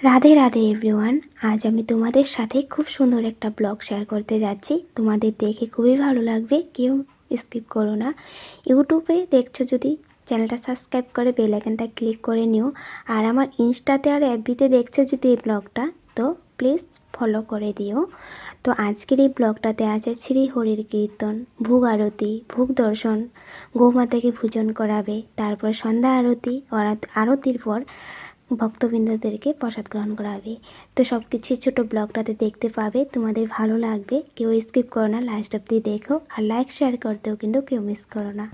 Radhe Radhe everyone. আজ আমি তোমাদের সাথে খুব সুন্দর একটা ব্লগ শেয়ার করতে যাচ্ছি। তোমাদের দেখে খুবই ভালো লাগবে, কেউ স্কিপ করো না। ইউটিউবে দেখছো যদি চ্যানেলটা সাবস্ক্রাইব করে বেল আইকনটা ক্লিক করে নিও। আর আমার ইনস্টাতে আর এফবিতে দেখছো যদি এই ব্লগটা, তো প্লিজ ফলো করে দিও। তো আজকের এই ব্লগটাতে আছে শ্রী হরির কীর্তন, ভোগ আরতি, ভোগ দর্শন, গৌমাতাকে পূজন করাবে, তারপর সন্ধ্যা আরতি, আরতির পর ভক্তবৃন্দদেরকে প্রসাদ গ্রহণ করাবে। তো সব কিছু ছোটো ব্লগটাতে দেখতে পাবে, তোমাদের ভালো লাগবে। কেউ স্কিপ করো না, লাস্ট অব্দি দেখো। আর লাইক শেয়ার করতেও কিন্তু কেউ মিস করো না।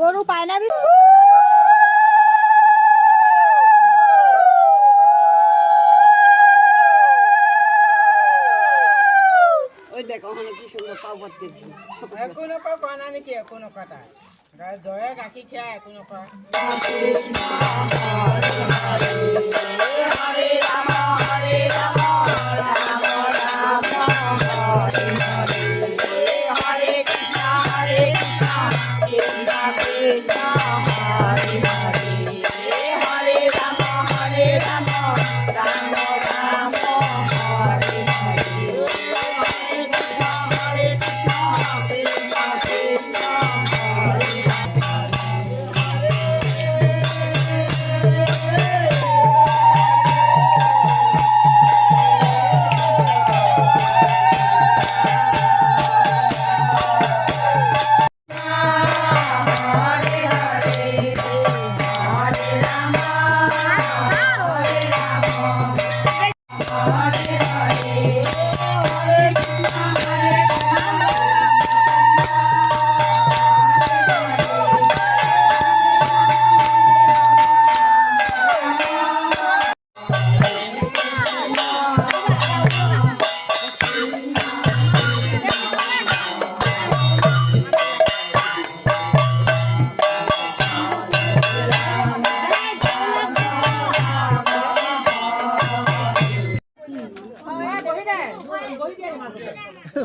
গরু পায় না। ওই দেখো ওখানে কি সুন্দর পাও করতেছি। এখনো কয় না নাকি? এখনো কাটা জয়া গাখি খেয়া এখনো কয়। হরে রাম হরে রাম রাম রাম হরে হরে, হরে কৃষ্ণ হরে কৃষ্ণ কৃষ্ণ কৃষ্ণ হরে হরে, হরে রাম রাম রাম হরে হরে, হরে কৃষ্ণ হরে কৃষ্ণ কৃষ্ণ কৃষ্ণ হরে হরে।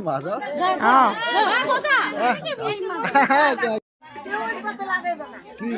মাজা কি